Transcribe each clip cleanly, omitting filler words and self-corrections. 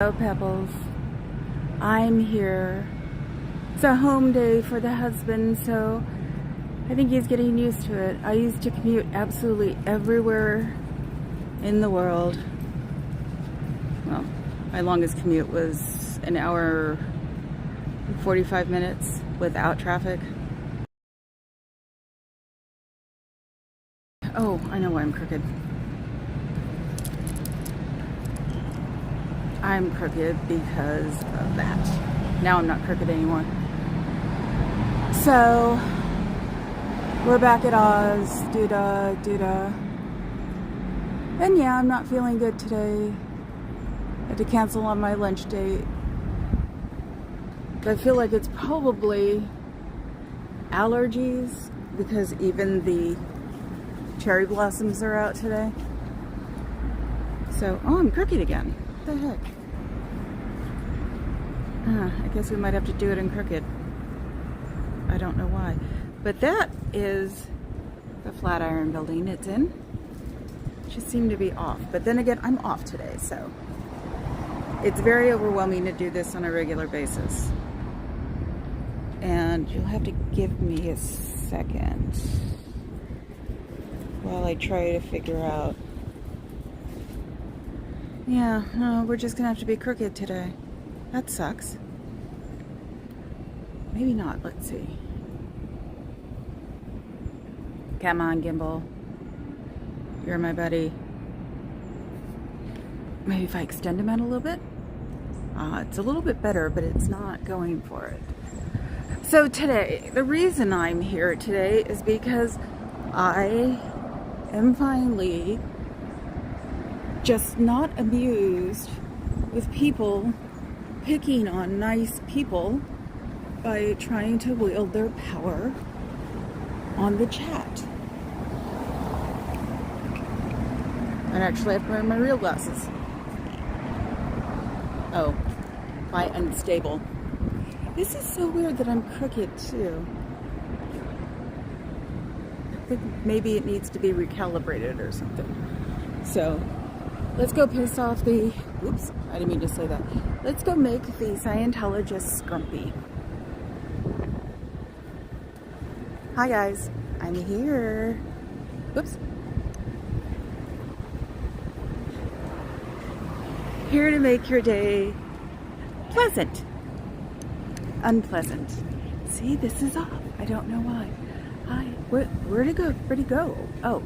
Hello Pebbles, I'm here. It's a home day for the husband, so I think he's getting used to it. I used to commute absolutely everywhere in the world. Well, my longest commute was an hour and 45 minutes without traffic. Oh, I know why I'm crooked. I'm crooked because of that. Now I'm not crooked anymore. So, we're back at Oz. Doodah, doodah. And yeah, I'm not feeling good today. I had to cancel on my lunch date. I feel like it's probably allergies because even the cherry blossoms are out today. So, oh, I'm crooked again. What the heck? I guess we might have to do it in crooked. I don't know why. But that is the Flatiron building it's in. Just seemed to be off. But then again, I'm off today, so it's very overwhelming to do this on a regular basis. And you'll have to give me a second while I try to figure out. Yeah, no, we're just gonna have to be crooked today. That sucks. Maybe not, let's see. Come on, Gimbal. You're my buddy. Maybe if I extend him out a little bit? It's a little bit better, but it's not going for it. So today, the reason I'm here today is because I am finally just not amused with people picking on nice people by trying to wield their power on the chat. I actually have to wear my real glasses. Oh, my unstable. This is so weird that I'm crooked too. I think maybe it needs to be recalibrated or something. So, let's go piss off the, oops, I didn't mean to say that. Let's go make the Scientologists grumpy. Hi guys, I'm here. Oops. Here to make your day pleasant. Unpleasant. See, this is off. I don't know why. Hi, where'd it go? Where'd it go? Oh,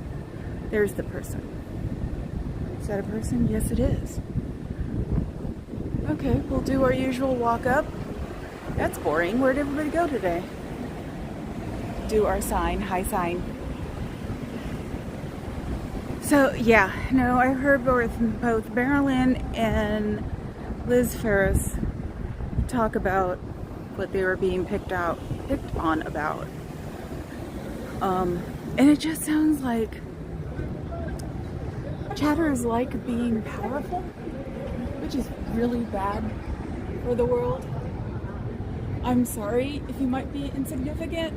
there's the person. Is that a person? Yes, it is. Okay, we'll do our usual walk up. That's boring. Where'd everybody go today? Do our sign, hi sign. So, yeah, no, I heard both Marilyn and Liz Ferris talk about what they were being picked on about. And it just sounds like chatters like being powerful, which is really bad for the world. I'm sorry if you might be insignificant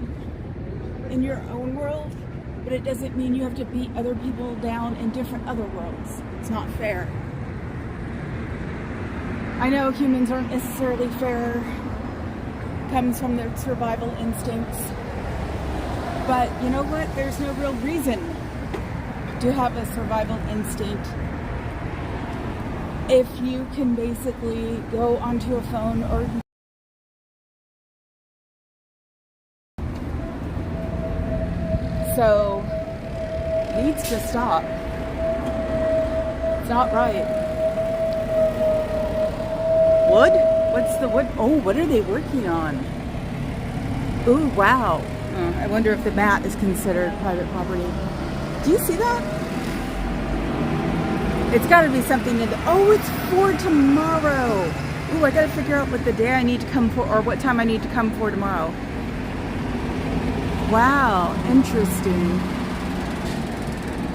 in your own world, but it doesn't mean you have to beat other people down in different other worlds. It's not fair. I know humans aren't necessarily fair. It comes from their survival instincts. But you know what? There's no real reason to have a survival instinct if you can basically go onto a phone or so it needs to stop. It's not right. Wood? What's the wood? Oh, what are they working on? Ooh, wow. I wonder if the mat is considered private property. Do you see that? It's got to be something that, oh, it's for tomorrow. Ooh, I got to figure out what the day I need to come for, or what time I need to come for tomorrow. Wow, interesting.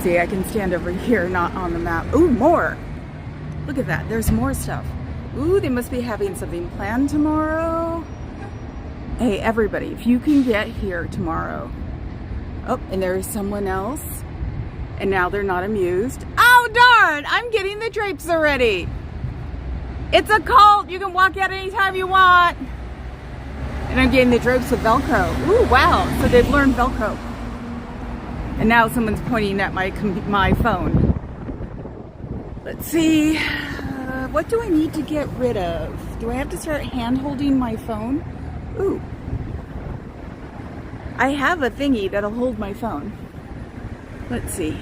See, I can stand over here, not on the map. Ooh, more. Look at that. There's more stuff. Ooh, they must be having something planned tomorrow. Hey, everybody, if you can get here tomorrow. Oh, and there is someone else. And now they're not amused. Oh, darn! I'm getting the drapes already. It's a cult. You can walk out anytime you want. And I'm getting the drapes with Velcro. Ooh, wow. So they've learned Velcro. And now someone's pointing at my phone. Let's see. What do I need to get rid of? Do I have to start hand-holding my phone? Ooh. I have a thingy that'll hold my phone. Let's see.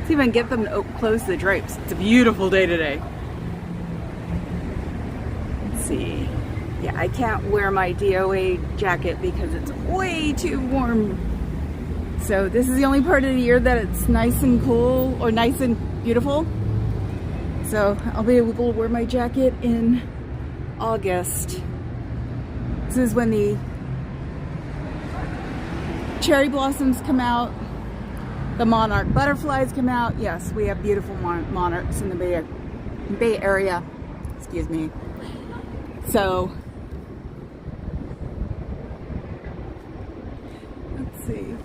See if I can get them to close the drapes. It's a beautiful day today. Let's see. Yeah, I can't wear my DOA jacket because it's way too warm. So this is the only part of the year that it's nice and cool, or nice and beautiful. So I'll be able to wear my jacket in August. This is when the cherry blossoms come out, the monarch butterflies come out. Yes, we have beautiful monarchs in the Bay Area. Excuse me. So let's see.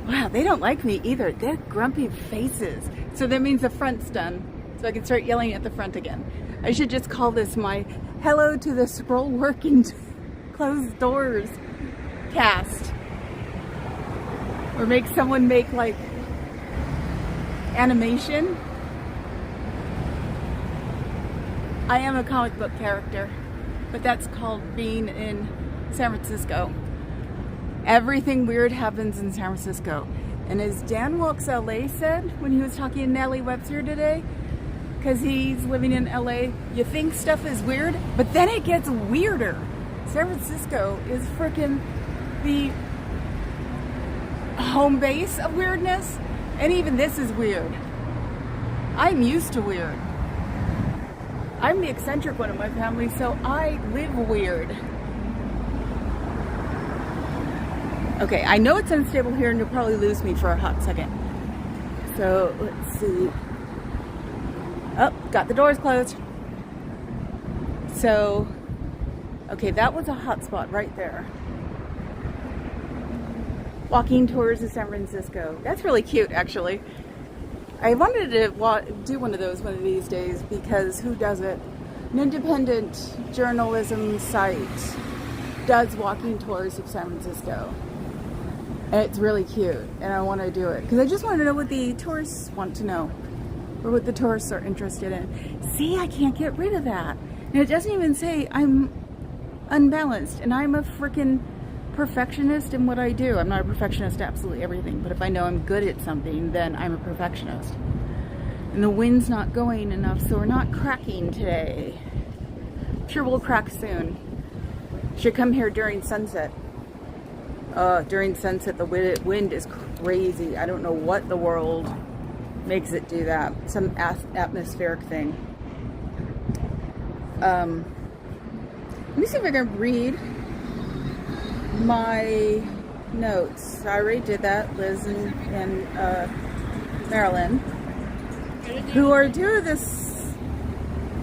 Wow, they don't like me either. They're grumpy faces. So that means the front's done. So I can start yelling at the front again. I should just call this my hello to the scroll working closed doors cast. Or make someone make like animation. I am a comic book character, but that's called being in San Francisco. Everything weird happens in San Francisco. And as Dan Wilkes LA said when he was talking to Natalie Webster today, because he's living in LA, you think stuff is weird, but then it gets weirder. San Francisco is freaking the home base of weirdness, and even this is weird. I'm used to weird. I'm the eccentric one of my family, so I live weird. Okay, I know it's unstable here and you'll probably lose me for a hot second. So let's see. Oh, got the doors closed. So, okay, that was a hot spot right there. Walking tours of San Francisco. That's really cute, actually. I wanted to do one of those one of these days because who does it? An independent journalism site does walking tours of San Francisco. And it's really cute, and I want to do it because I just want to know what the tourists want to know, or what the tourists are interested in. See, I can't get rid of that. And it doesn't even say I'm unbalanced, and I'm a freaking perfectionist in what I do. I'm not a perfectionist at absolutely everything, but if I know I'm good at something, then I'm a perfectionist. And the wind's not going enough, so we're not cracking today. I'm sure we'll crack soon. Should come here during sunset. During sunset, the wind is crazy. I don't know what the world makes it do that. Some atmospheric thing. Let me see if I can read my notes. I already did that. Liz and Marilyn, who are two of the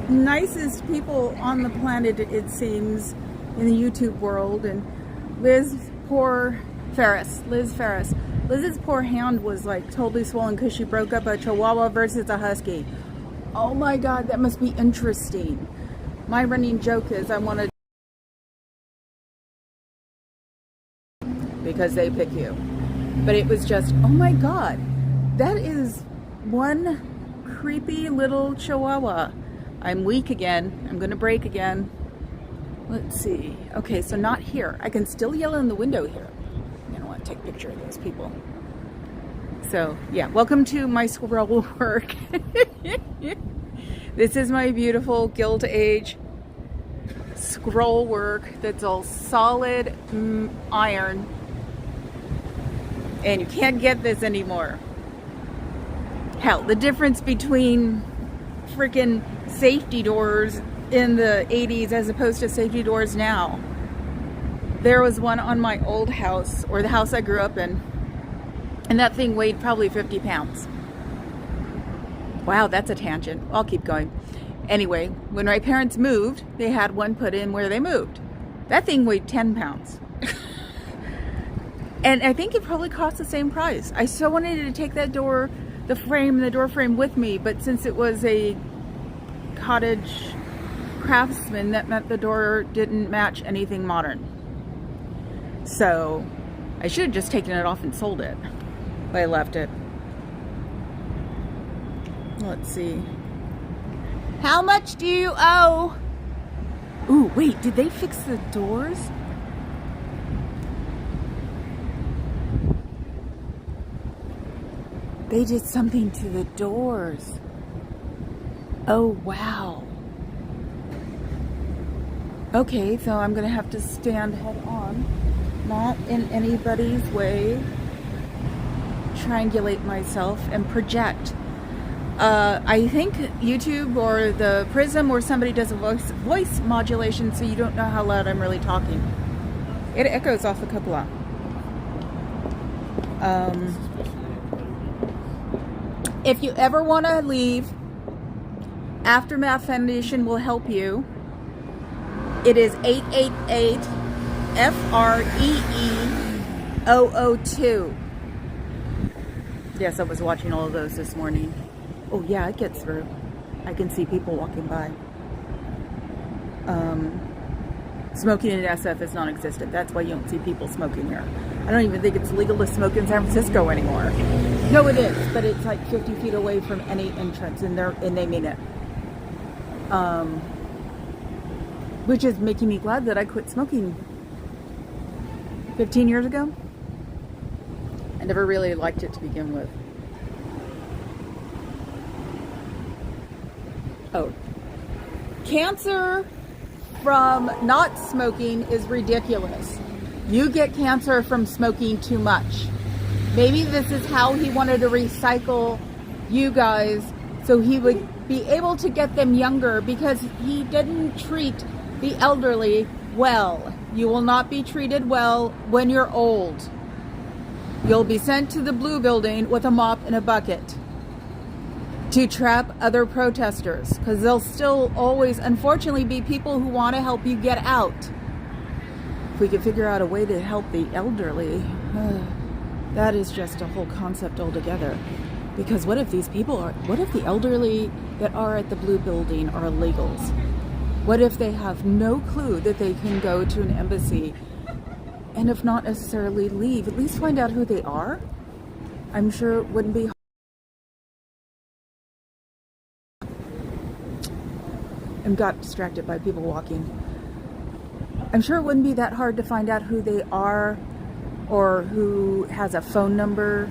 nicest people on the planet, it seems, in the YouTube world. And Liz Ferris. Liz's poor hand was like totally swollen because she broke up a Chihuahua versus a Husky. Oh my God, that must be interesting. My running joke is I want to, because they pick you. But it was just, oh my God, that is one creepy little Chihuahua. I'm weak again. I'm gonna break again. Let's see. Okay, so not here. I can still yell in the window here. I don't want to take a picture of those people. So, yeah, welcome to my squirrel work. This is my beautiful Gilt Age scroll work that's all solid iron. And you can't get this anymore. Hell, the difference between freaking safety doors in the 80s as opposed to safety doors now. There was one on my old house, or the house I grew up in, and that thing weighed probably 50 pounds. Wow, that's a tangent. I'll keep going. Anyway, when my parents moved, they had one put in where they moved. That thing weighed 10 pounds. And I think it probably cost the same price. I so wanted to take that door frame with me, but since it was a cottage craftsman that meant the door didn't match anything modern. So I should have just taken it off and sold it, but I left it. Let's see. How much do you owe? Ooh, wait, did they fix the doors? They did something to the doors. Oh, wow. Okay, so I'm gonna have to stand head on, not in anybody's way, triangulate myself and project. I think YouTube or the Prism or somebody does a voice modulation, so you don't know how loud I'm really talking. It echoes off the cupola. If you ever want to leave, Aftermath Foundation will help you. It is 888-FREE-002. Yes, I was watching all of those this morning. Oh yeah, it gets through. I can see people walking by. Smoking in SF is non-existent. That's why you don't see people smoking here. I don't even think it's legal to smoke in San Francisco anymore. No, it is, but it's like 50 feet away from any entrance, and they mean it. Which is making me glad that I quit smoking 15 years ago. I never really liked it to begin with. Oh, cancer from not smoking is ridiculous. You get cancer from smoking too much. Maybe this is how he wanted to recycle you guys, so he would be able to get them younger, because he didn't treat the elderly well. You will not be treated well when you're old. You'll be sent to the blue building with a mop and a bucket to trap other protesters, because there'll still always, unfortunately, be people who want to help you get out. If we could figure out a way to help the elderly, that is just a whole concept altogether. Because what if these people are, what if the elderly that are at the blue building are illegals? What if they have no clue that they can go to an embassy, and if not necessarily leave, at least find out who they are? I'm sure it wouldn't be hard. And got distracted by people walking. I'm sure it wouldn't be that hard to find out who they are or who has a phone number,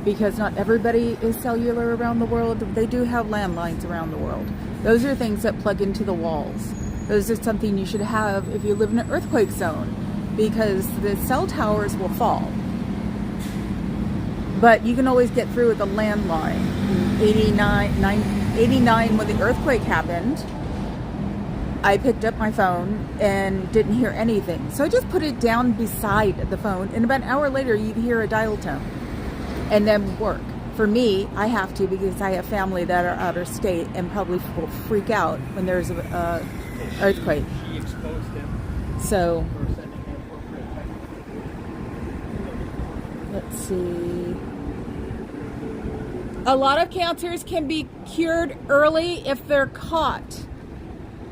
because not everybody is cellular around the world. They do have landlines around the world. Those are things that plug into the walls. Those are something you should have if you live in an earthquake zone, because the cell towers will fall. But you can always get through with a landline. In 89, when the earthquake happened, I picked up my phone and didn't hear anything. So I just put it down beside the phone, and about an hour later you'd hear a dial tone and then work. For me, I have to, because I have family that are out of state and probably will freak out when there's a earthquake. She exposed him. So For sending inappropriate let's see. A lot of cancers can be cured early if they're caught.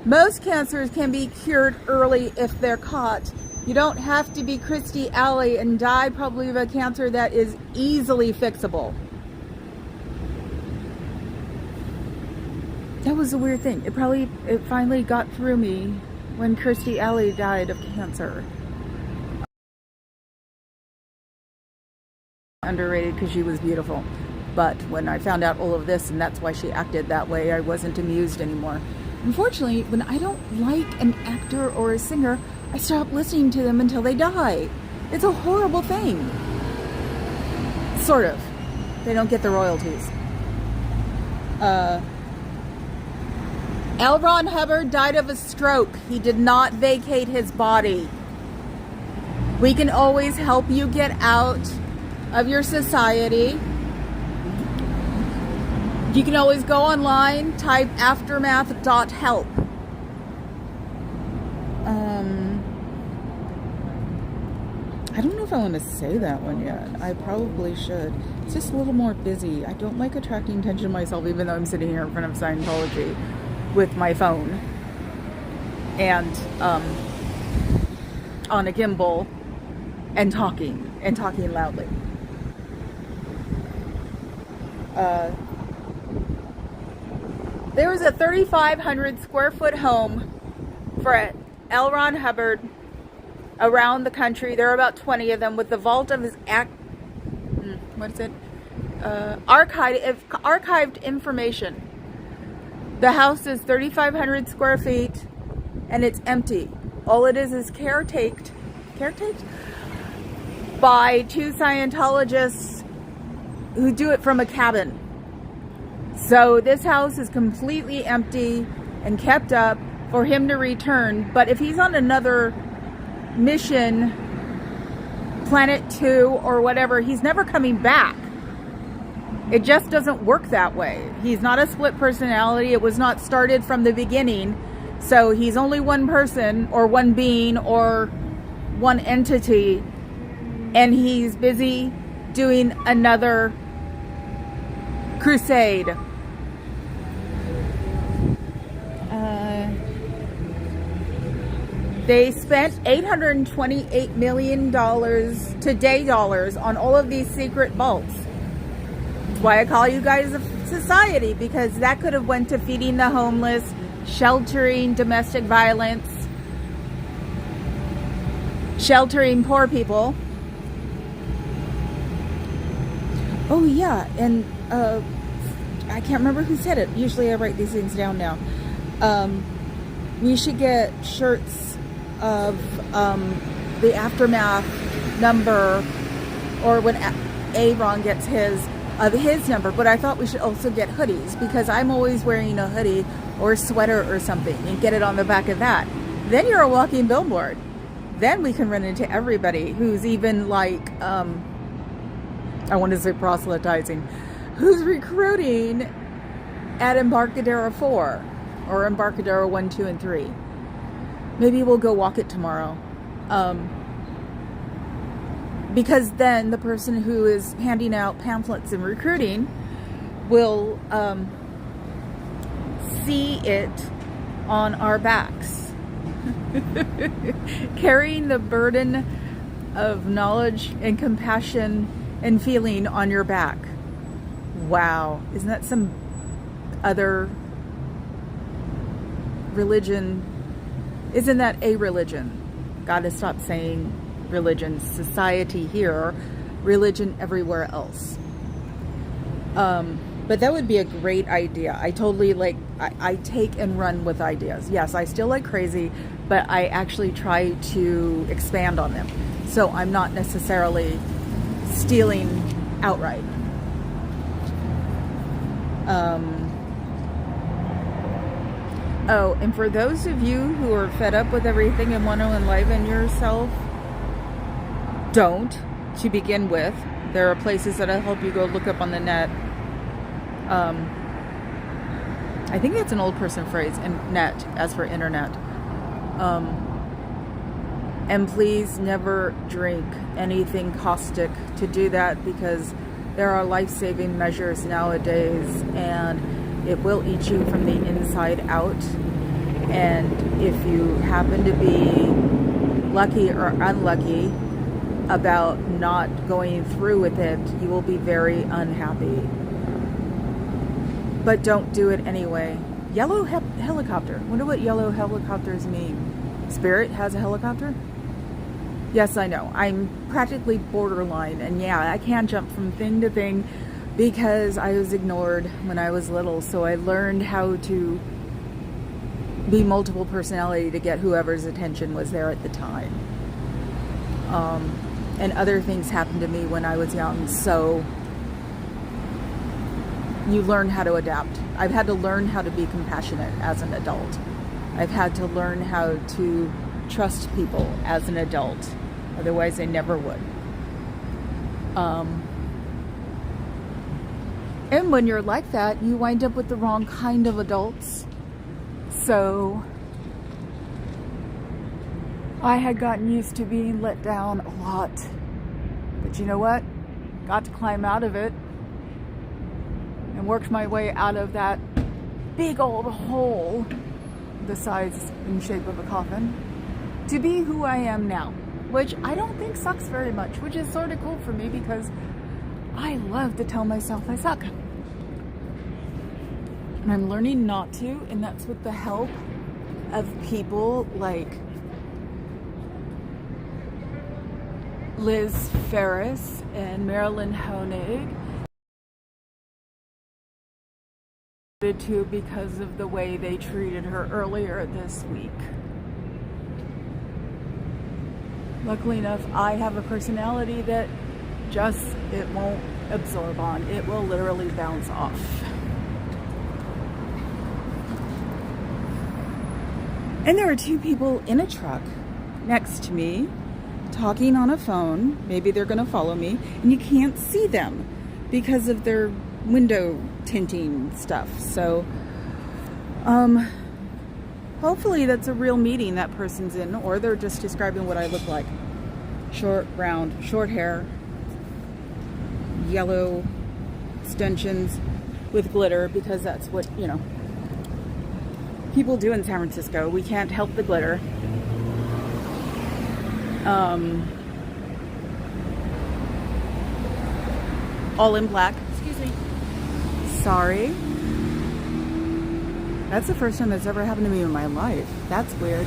Most cancers can be cured early if they're caught. You don't have to be Christy Alley and die probably of a cancer that is easily fixable. That was a weird thing. It finally got through me when Christy Alley died of cancer. Underrated because she was beautiful. But when I found out all of this, and that's why she acted that way, I wasn't amused anymore. Unfortunately, when I don't like an actor or a singer, I stop listening to them until they die. It's a horrible thing. Sort of. They don't get the royalties. L. Ron Hubbard died of a stroke. He did not vacate his body. We can always help you get out of your society. You can always go online, type aftermath.help. I don't know if I want to say that one yet. I probably should. It's just a little more busy. I don't like attracting attention to myself, even though I'm sitting here in front of Scientology with my phone. and on a gimbal and talking loudly. There was a 3,500 square foot home for L. Ron Hubbard around the country. There are about 20 of them with the vault of his archived information. The house is 3,500 square feet and it's empty. All it is caretaked by two Scientologists who do it from a cabin. So this house is completely empty and kept up for him to return. But if he's on another mission, Planet 2 or whatever, he's never coming back. It just doesn't work that way. He's not a split personality. It was not started from the beginning. So he's only one person or one being or one entity. And he's busy doing another crusade. They spent $828 million today dollars on all of these secret vaults. That's why I call you guys a society, because that could have went to feeding the homeless, sheltering domestic violence, sheltering poor people. Oh yeah, and I can't remember who said it. Usually I write these things down now. We should get shirts of the aftermath number, or when Aaron gets his number. But I thought we should also get hoodies, because I'm always wearing a hoodie or a sweater or something, and get it on the back of that. Then you're a walking billboard. Then we can run into everybody who's even like I want to say proselytizing, who's recruiting at Embarcadero 4 or Embarcadero 1, 2, and 3. Maybe we'll go walk it tomorrow. Because then the person who is handing out pamphlets and recruiting will see it on our backs. Carrying the burden of knowledge and compassion and feeling on your back. Wow. Isn't that some other religion? Isn't that a religion? Gotta stop saying religion. Society here, religion everywhere else. But that would be a great idea. I totally I take and run with ideas. Yes, I still like crazy, but I actually try to expand on them. So I'm not necessarily stealing outright. Oh, and for those of you who are fed up with everything and want to enliven yourself, don't, to begin with. There are places that'll help you go look up on the net. I think that's an old person phrase, and net, as for internet. And please never drink anything caustic to do that, because there are life-saving measures nowadays, and it will eat you from the inside out. And if you happen to be lucky or unlucky about not going through with it, you will be very unhappy. But don't do it anyway. Yellow helicopter. Wonder what yellow helicopters mean. Spirit has a helicopter? Yes, I know. I'm practically borderline, and yeah, I can jump from thing to thing because I was ignored when I was little. So I learned how to be multiple personality to get whoever's attention was there at the time. And other things happened to me when I was young, so you learn how to adapt. I've had to learn how to be compassionate as an adult. I've had to learn how to trust people as an adult. Otherwise, I never would. And when you're like that, you wind up with the wrong kind of adults. So I had gotten used to being let down a lot. But you know what? Got to climb out of it and worked my way out of that big old hole the size and shape of a coffin to be who I am now, which I don't think sucks very much, which is sort of cool for me because I love to tell myself I suck. And I'm learning not to, and that's with the help of people like Liz Ferris and Marilyn Honig, to because of the way they treated her earlier this week. Luckily enough, I have a personality that it won't absorb on. It will literally bounce off. And there are two people in a truck next to me talking on a phone. Maybe they're going to follow me, and you can't see them because of their window tinting stuff. So hopefully that's a real meeting that person's in, or they're just describing what I look like. Short, round, short hair, yellow extensions with glitter, because that's what, you know, people do in San Francisco. We can't help the glitter. All in black. Excuse me. Sorry. That's the first time that's ever happened to me in my life. That's weird.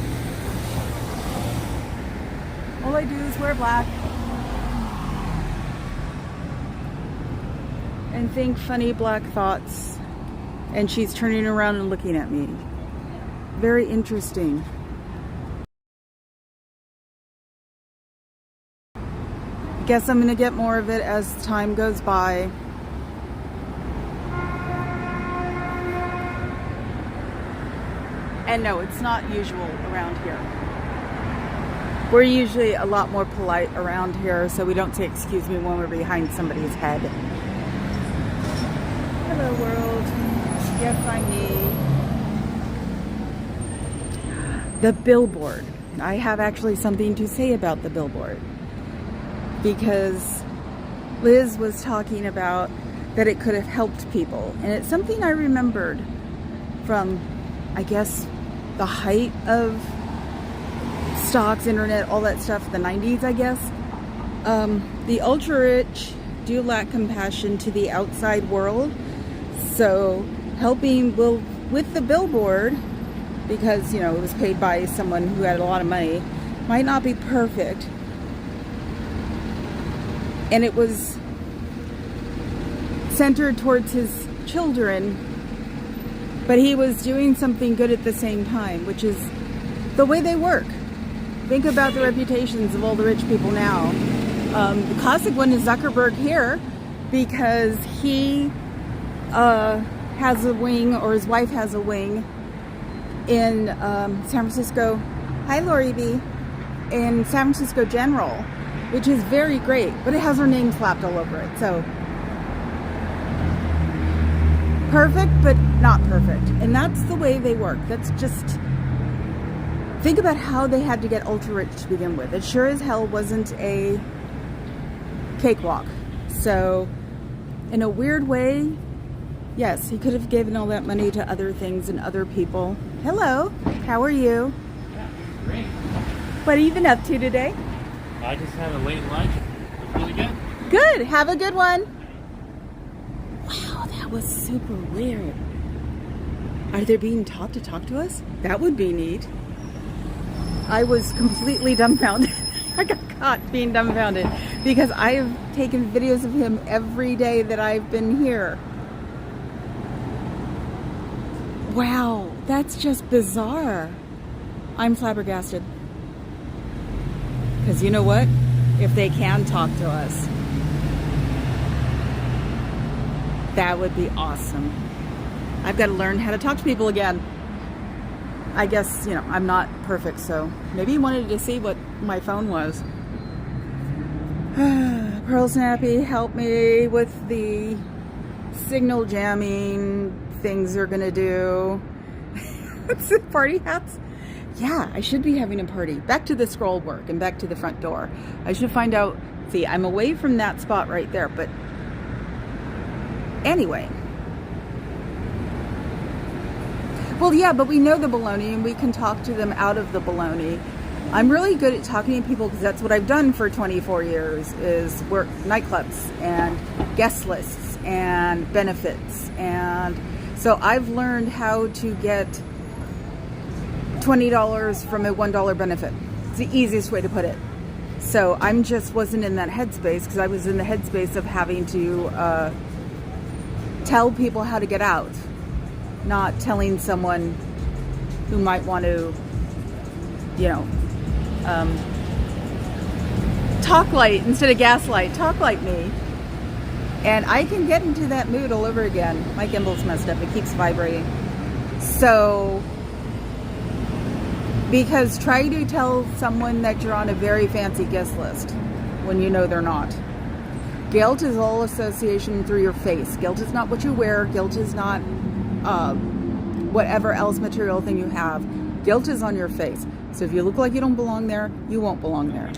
All I do is wear black and think funny black thoughts, and she's turning around and looking at me. Very interesting. Guess I'm gonna get more of it as time goes by. And no, it's not usual around here. We're usually a lot more polite around here, so we don't say excuse me when we're behind somebody's head. Hello world. Yes, I'm me. The billboard. I have actually something to say about the billboard, because Liz was talking about that it could have helped people. And it's something I remembered from, I guess, the height of stocks, internet, all that stuff, the 90s, I guess. The ultra rich do lack compassion to the outside world. So helping with the billboard, because, you know, it was paid by someone who had a lot of money, might not be perfect. And it was centered towards his children, but he was doing something good at the same time, which is the way they work. Think about the reputations of all the rich people now. The classic one is Zuckerberg here, because he has a wing, or his wife has a wing in San Francisco. Hi, Lori B. In San Francisco General, which is very great, but it has her name slapped all over it. So perfect, but not perfect. And that's the way they work. That's just, think about how they had to get ultra rich to begin with. It sure as hell wasn't a cakewalk. So in a weird way, yes, he could have given all that money to other things and other people. Hello, how are you? Yeah, great. What have you been up to today? I just had a late lunch. It was really good. Good, have a good one. Wow, that was super weird. Are they being taught to talk to us? That would be neat. I was completely dumbfounded. I got caught being dumbfounded because I have taken videos of him every day that I've been here. Wow, that's just bizarre. I'm flabbergasted. Because you know what? If they can talk to us, that would be awesome. I've got to learn how to talk to people again. I guess, you know, I'm not perfect, so maybe he wanted to see what my phone was. Pearl Snappy, help me with the signal jamming things they're gonna do. What's the party hats? Yeah, I should be having a party. Back to the scroll work and back to the front door. I should find out. See, I'm away from that spot right there, but anyway. Well, yeah, but we know the baloney and we can talk to them out of the baloney. I'm really good at talking to people because that's what I've done for 24 years is work nightclubs and guest lists and benefits. And so I've learned how to get $20 from a $1 benefit. It's the easiest way to put it. So I'm just wasn't in that headspace because I was in the headspace of having to tell people how to get out, not telling someone who might want to, you know, talk light instead of gaslight. Talk like me. And I can get into that mood all over again. My gimbal's messed up. It keeps vibrating. So, because try to tell someone that you're on a very fancy guest list when you know they're not. Guilt is all association through your face. Guilt is not what you wear. Guilt is not whatever else material thing you have. Guilt is on your face. So if you look like you don't belong there, you won't belong there.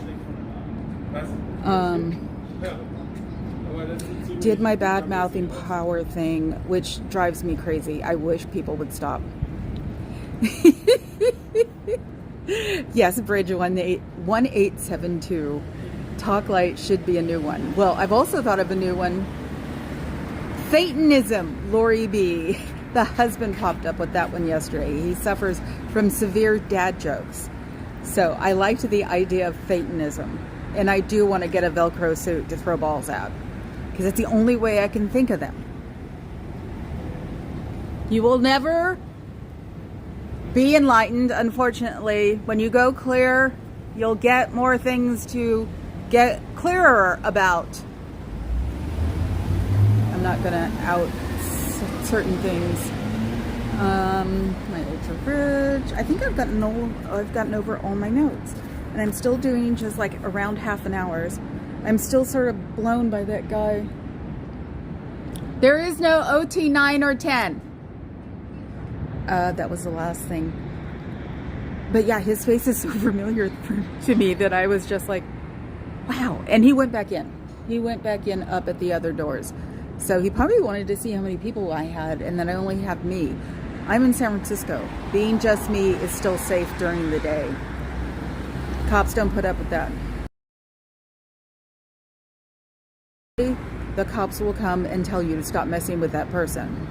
Did my bad mouthing power thing, which drives me crazy. I wish people would stop. Yes, Bridge 1872. Talk light should be a new one. Well, I've also thought of a new one. Satanism, Lori B. The husband popped up with that one yesterday. He suffers from severe dad jokes. So I liked the idea of Satanism. And I do want to get a Velcro suit to throw balls at. Because it's the only way I can think of them. You will never be enlightened, unfortunately. When you go clear, you'll get more things to get clearer about. I'm not going to out certain things. My ultra bridge. I think I've gotten over all my notes, and I'm still doing just like around half an hour's. I'm still sort of blown by that guy. There is no OT 9 or 10. That was the last thing. But yeah, his face is so familiar to me that I was just like, wow. And he went back in. He went back in up at the other doors. So he probably wanted to see how many people I had, and then I only have me. I'm in San Francisco. Being just me is still safe during the day. Cops don't put up with that. The cops will come and tell you to stop messing with that person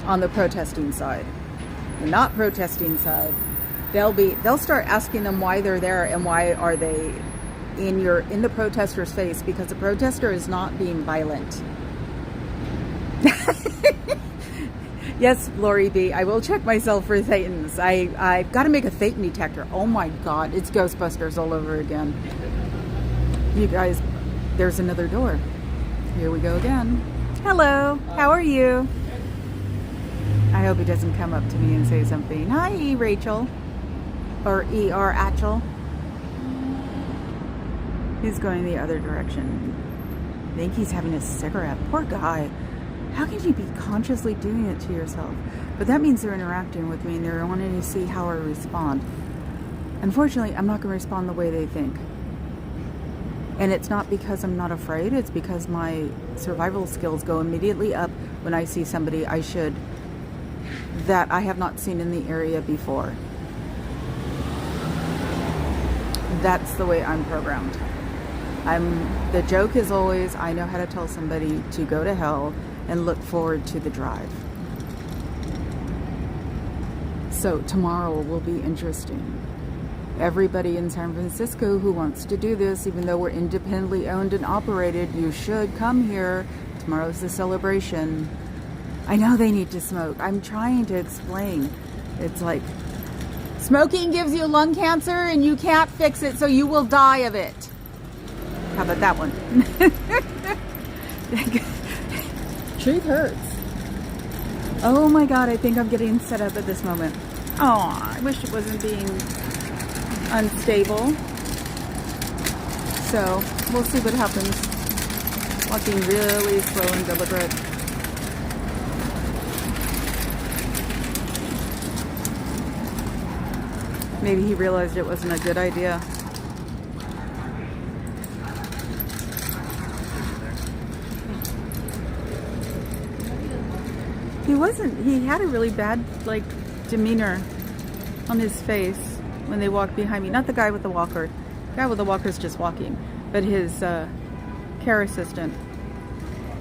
on the protesting side. The not protesting side, they'll start asking them why they're there and why are they in the protester's face, because the protester is not being violent. Yes, Lori B, I will check myself for Thetans. I've got to make a Thetan detector. Oh my God, it's Ghostbusters all over again. You guys, there's another door. Here we go again. Hello, how are you? I hope he doesn't come up to me and say something. Hi, Rachel. Or E.R. Atchel. He's going the other direction. I think he's having a cigarette. Poor guy. How can you be consciously doing it to yourself? But that means they're interacting with me and they're wanting to see how I respond. Unfortunately, I'm not going to respond the way they think. And it's not because I'm not afraid. It's because my survival skills go immediately up when I see somebody that I have not seen in the area before. That's the way I'm programmed. The joke is always, I know how to tell somebody to go to hell and look forward to the drive. So tomorrow will be interesting. Everybody in San Francisco who wants to do this, even though we're independently owned and operated, you should come here. Tomorrow's the celebration. I know they need to smoke. I'm trying to explain. It's like, smoking gives you lung cancer and you can't fix it, so you will die of it. How about that one? Truth hurts. Oh my God, I think I'm getting set up at this moment. Oh, I wish it wasn't being unstable. So, we'll see what happens. Walking really slow and deliberate. Maybe he realized it wasn't a good idea. He had a really bad, demeanor on his face when they walk behind me. Not the guy with the walker. The guy with the walker's just walking. But his care assistant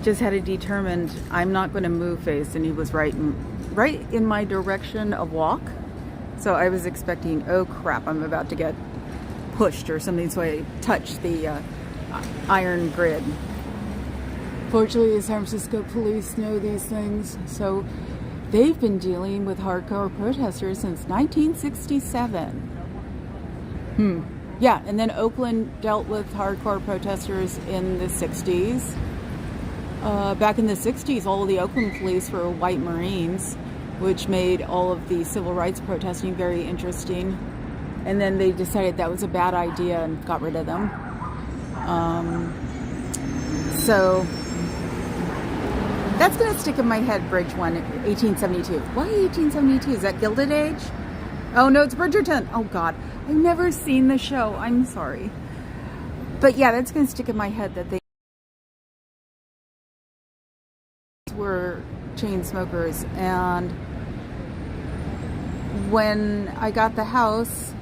just had a determined, I'm not going to move face. And he was right in my direction of walk. So I was expecting, oh crap, I'm about to get pushed or something. So I touched the iron grid. Fortunately, the San Francisco police know these things. So they've been dealing with hardcore protesters since 1967. Yeah, and then Oakland dealt with hardcore protesters in the 60s. Back in the 60s, all of the Oakland police were white Marines, which made all of the civil rights protesting very interesting. And then they decided that was a bad idea and got rid of them. So that's going to stick in my head, Bridge 1, 1872. Why 1872? Is that Gilded Age? Oh, no, it's Bridgerton. Oh, God. I've never seen the show. I'm sorry. But yeah, that's going to stick in my head that they were chain smokers. And when I got the house,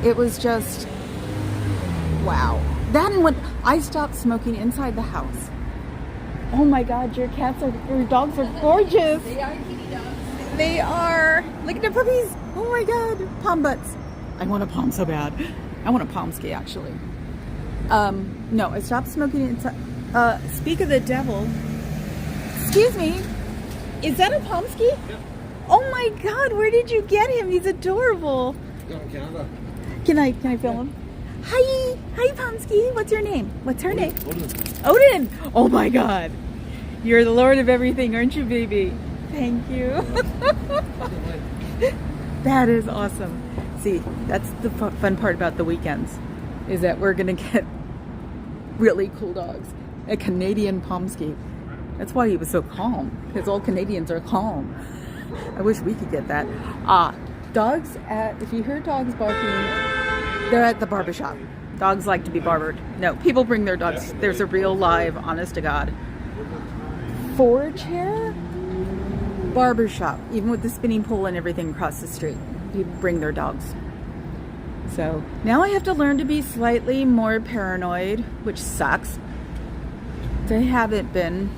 it was just, wow. That and when I stopped smoking inside the house. Oh my God, your dogs are gorgeous. They are kitty dogs. They are. Look at the puppies. Oh my God, palm butts. I want a palm so bad. I want a palm ski actually. No, I stopped smoking inside. Speak of the devil. Excuse me. Is that a palm ski? Yep. Oh my God, where did you get him? He's adorable. From Canada. Can I film him? Hi, Pomsky. What's your name? What's her name? Odin. Odin. Oh my God, you're the Lord of everything, aren't you, baby? Thank you. That is awesome. See, that's the fun part about the weekends, is that we're gonna get really cool dogs. A Canadian Pomsky. That's why he was so calm, because all Canadians are calm. I wish we could get that. Dogs if you hear dogs barking, they're at the barbershop. Dogs like to be barbered. No, people bring their dogs. There's a real live, honest to God, 4-chair barbershop, even with the spinning pole and everything across the street. People bring their dogs. So now I have to learn to be slightly more paranoid, which sucks. They haven't been.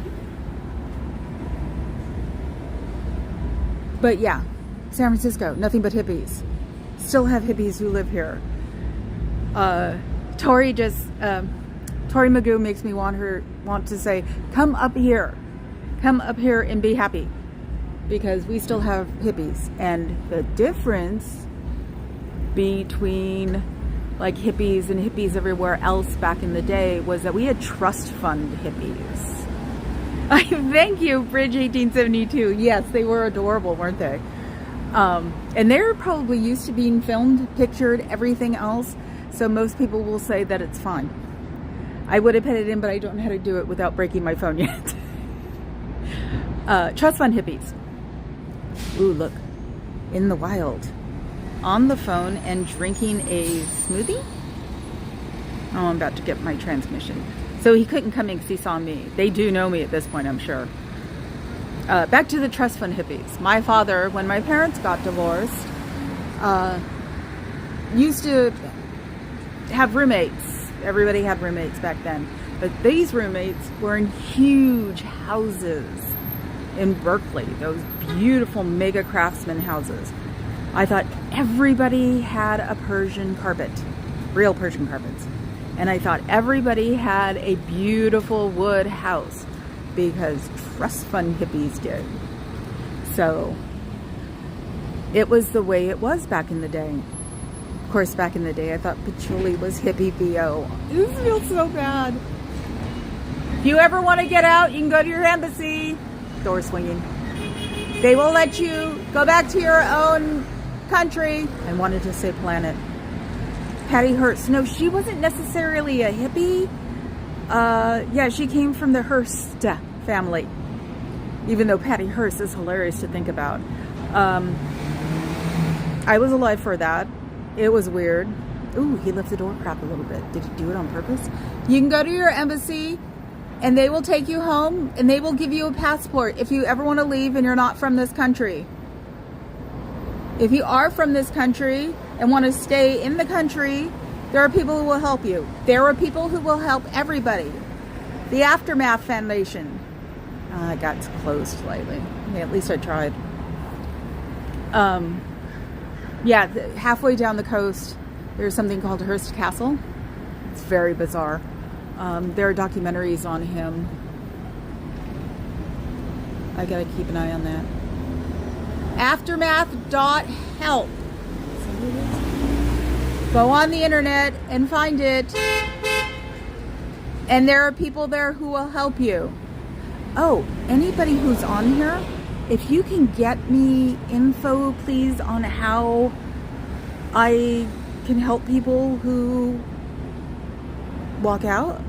But yeah, San Francisco, nothing but hippies. Still have hippies who live here. Tori Magoo makes me want to say, come up here and be happy, because we still have hippies. And the difference between like hippies and hippies everywhere else back in the day was that we had trust fund hippies. I thank you, Bridge 1872. Yes, they were adorable, weren't they? And they're probably used to being filmed, pictured, everything else. So most people will say that it's fine. I would have put it in, but I don't know how to do it without breaking my phone yet. Trust fund hippies. Ooh, look. In the wild. On the phone and drinking a smoothie? Oh, I'm about to get my transmission. So he couldn't come in because he saw me. They do know me at this point, I'm sure. Back to the trust fund hippies. My father, when my parents got divorced, used to have roommates. Everybody had roommates back then. But these roommates were in huge houses in Berkeley. Those beautiful mega craftsman houses. I thought everybody had a Persian carpet. Real Persian carpets. And I thought everybody had a beautiful wood house, because trust fund hippies did. So it was the way it was back in the day. Of course, back in the day, I thought patchouli was hippie BO. This feels so bad. If you ever want to get out, you can go to your embassy. Door swinging. They will let you go back to your own country. I wanted to say planet. Patty Hearst. No, she wasn't necessarily a hippie. Yeah, she came from the Hearst family. Even though Patty Hearst is hilarious to think about. I was alive for that. It was weird. Ooh, he left the door crack a little bit. Did he do it on purpose? You can go to your embassy and they will take you home and they will give you a passport if you ever want to leave and you're not from this country. If you are from this country and want to stay in the country, there are people who will help you. There are people who will help everybody. The Aftermath Foundation. It got closed slightly. Yeah, at least I tried. Yeah, halfway down the coast, there's something called Hearst Castle. It's very bizarre. There are documentaries on him. I gotta keep an eye on that. Aftermath.help. Go on the internet and find it. And there are people there who will help you. Oh, anybody who's on here, if you can get me info, please, on how I can help people who walk out,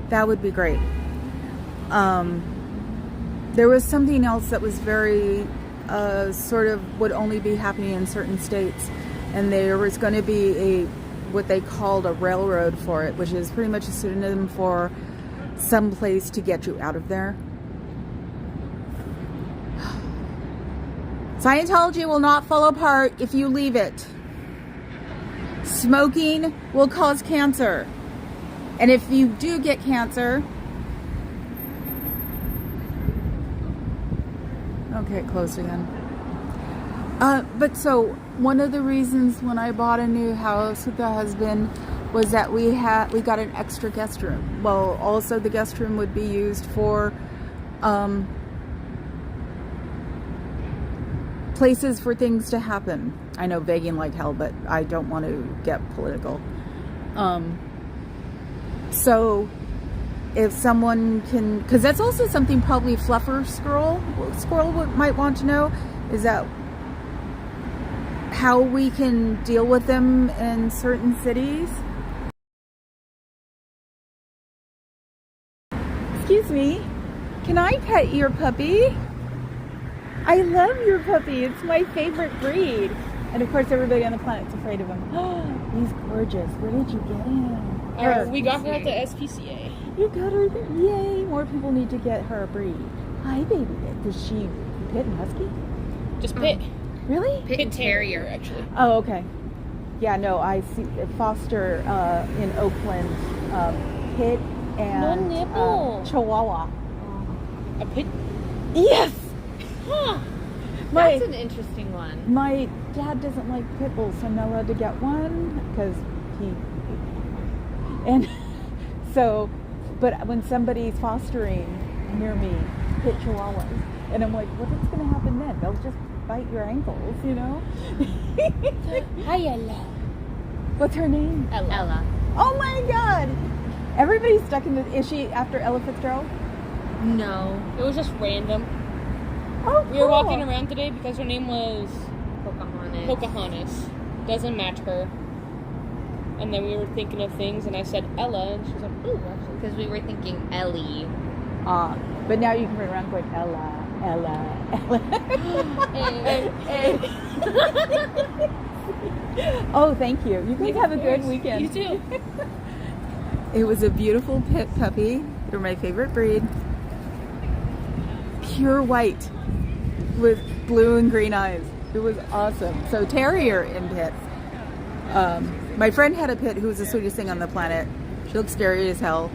that would be great. There was something else that was very sort of would only be happening in certain states, and there was going to be what they called a railroad for it, which is pretty much a pseudonym for some place to get you out of there. Scientology will not fall apart if you leave it. Smoking will cause cancer. And if you do get cancer... Okay, it closed again. But so, one of the reasons when I bought a new house with the husband was that we got an extra guest room. Well, also the guest room would be used for places for things to happen. I know begging like hell, but I don't want to get political. So if someone can, because that's also something probably Fluffer Squirrel might want to know, is that how we can deal with them in certain cities. Excuse me, can I pet your puppy? I love your puppy. It's my favorite breed. And of course, everybody on the planet's afraid of him. Oh, he's gorgeous. Where did you get him? We got her at the SPCA. You got her there? Yay! More people need to get her a breed. Hi, baby. Does she pit and husky? Just pit. Really? Pit terrier, actually. Oh, okay. Yeah, no, I see foster in Oakland, pit and Chihuahua. A pit? Yes! Huh. That's an interesting one. My dad doesn't like pit bulls, so I'm not allowed to get one because and so, but when somebody's fostering near me, pit chihuahuas, and I'm like, what's going to happen then? They'll just bite your ankles, you know? Hi, Ella. What's her name? Ella. Oh my God! Everybody's stuck in the. Is she after Ella Fitzgerald? No. It was just random. Oh, cool. We were walking around today because her name was Pocahontas. Pocahontas. Doesn't match her. And then we were thinking of things, and I said Ella, and she was like, ooh, actually. Because we were thinking Ellie. But now you can run around going Ella, Ella, Ella. Oh, thank you. You guys have a good weekend. You too. It was a beautiful pit puppy. They're my favorite breed. Pure white with blue and green eyes. It was awesome. So terrier in pits. My friend had a pit who was the sweetest thing on the planet. She looked scary as hell,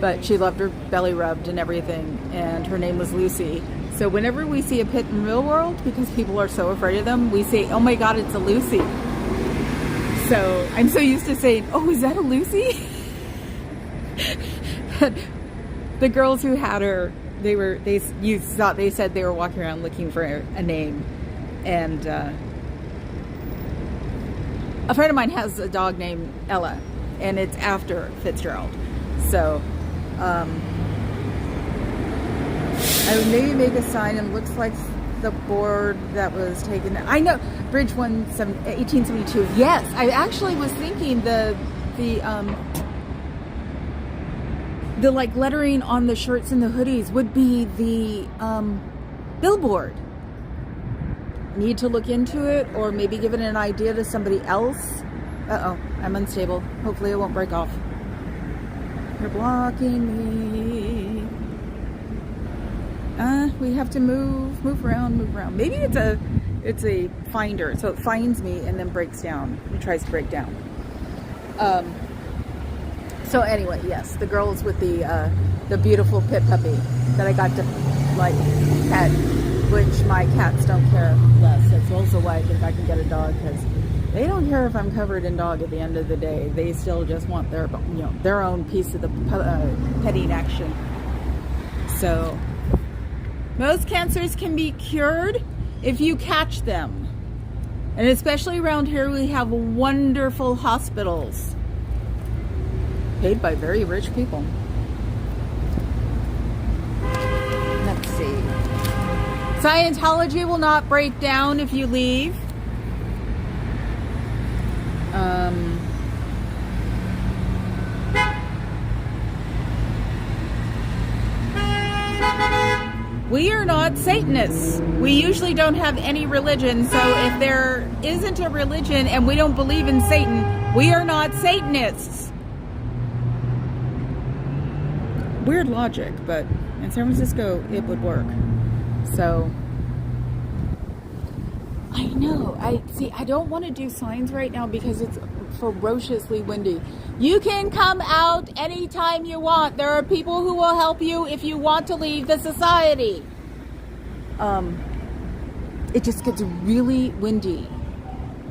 but she loved her belly rubbed and everything, and her name was Lucy. So whenever we see a pit in real world, because people are so afraid of them, we say, oh my God, it's a Lucy. So I'm so used to saying, oh, is that a Lucy? The girls who had her, they said they were walking around looking for a name, and a friend of mine has a dog named Ella, and it's after Fitzgerald. So I would maybe make a sign, and it looks like the board that was taken. I know Bridge 1872. Yes, I actually was thinking the like lettering on the shirts and the hoodies would be the billboard. Need to look into it, or maybe give it an idea to somebody else. Uh-oh, I'm unstable. Hopefully it won't break off. You're blocking me. We have to move around. Maybe it's It's a finder, so it finds me and then breaks down. It tries to break down. So anyway, yes, the girls with the beautiful pit puppy that I got to like pet, which my cats don't care less. That's also why I think I can get a dog, because they don't care if I'm covered in dog at the end of the day. They still just want their, you know, their own piece of the petting action. So most cancers can be cured if you catch them. And especially around here, we have wonderful hospitals paid by very rich people. Let's see. Scientology will not break down if you leave. We are not Satanists. We usually don't have any religion, so if there isn't a religion and we don't believe in Satan, we are not Satanists. Weird logic, but in San Francisco, it would work. So, I know. I don't want to do signs right now because it's ferociously windy. You can come out anytime you want. There are people who will help you if you want to leave the society. It just gets really windy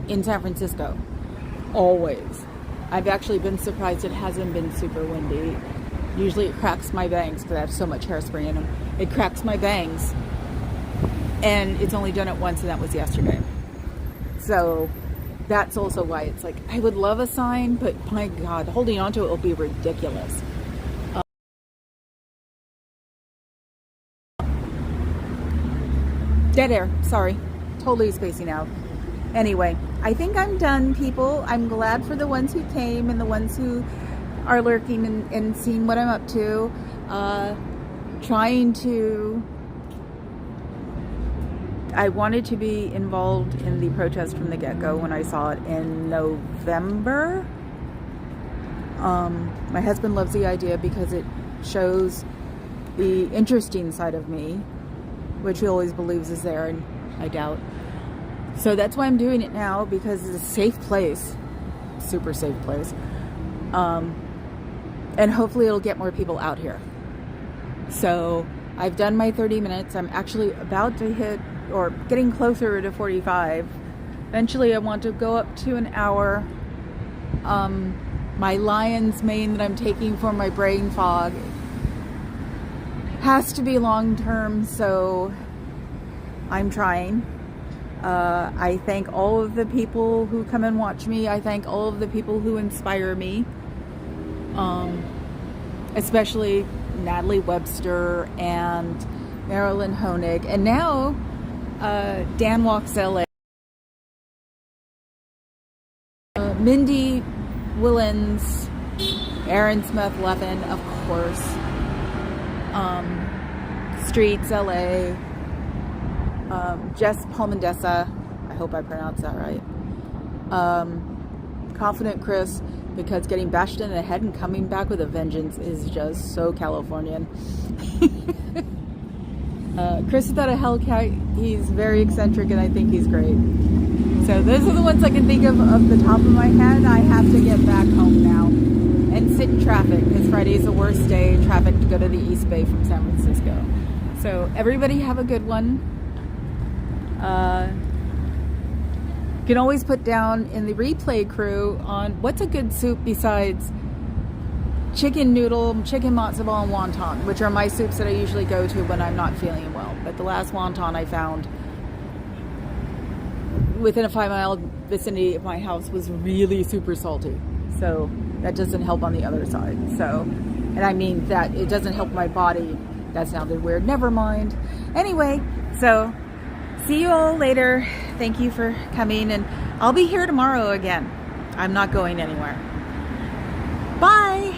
in San Francisco. Always. I've actually been surprised it hasn't been super windy. Usually it cracks my bangs because I have so much hairspray in them. It cracks my bangs. And it's only done it once, and that was yesterday. So that's also why it's like, I would love a sign, but my God, holding on to it will be ridiculous. Dead air, sorry. Totally spacing out. Anyway, I think I'm done, people. I'm glad for the ones who came and the ones who are lurking and seeing what I'm up to. I wanted to be involved in the protest from the get-go when I saw it in November. My husband loves the idea because it shows the interesting side of me, which he always believes is there, and I doubt. So that's why I'm doing it now, because it's a safe place. Super safe place. And hopefully it'll get more people out here. So I've done my 30 minutes. I'm actually about to hit, or getting closer to 45. Eventually I want to go up to an hour. My lion's mane that I'm taking for my brain fog has to be long term, so I'm trying. I thank all of the people who come and watch me. I thank all of the people who inspire me. Especially Natalie Webster and Marilyn Honig. And now, Dan Walks LA. Mindy Willens, Aaron Smith Levin, of course. Streets LA. Jess Palmendesa, I hope I pronounced that right. Confident Chris, because getting bashed in the head and coming back with a vengeance is just so Californian. Chris is out of Hellcat. He's very eccentric and I think he's great. So those are the ones I can think of the top of my head. I have to get back home now and sit in traffic, because Friday is the worst day in traffic to go to the East Bay from San Francisco. So everybody have a good one. You can always put down in the replay crew on what's a good soup besides chicken noodle, chicken matzo ball, and wonton, which are my soups that I usually go to when I'm not feeling well. But the last wonton I found within a 5-mile vicinity of my house was really super salty. So that doesn't help on the other side. So, and I mean that it doesn't help my body. That sounded weird. Never mind. Anyway, so see you all later. Thank you for coming, and I'll be here tomorrow again. I'm not going anywhere. Bye.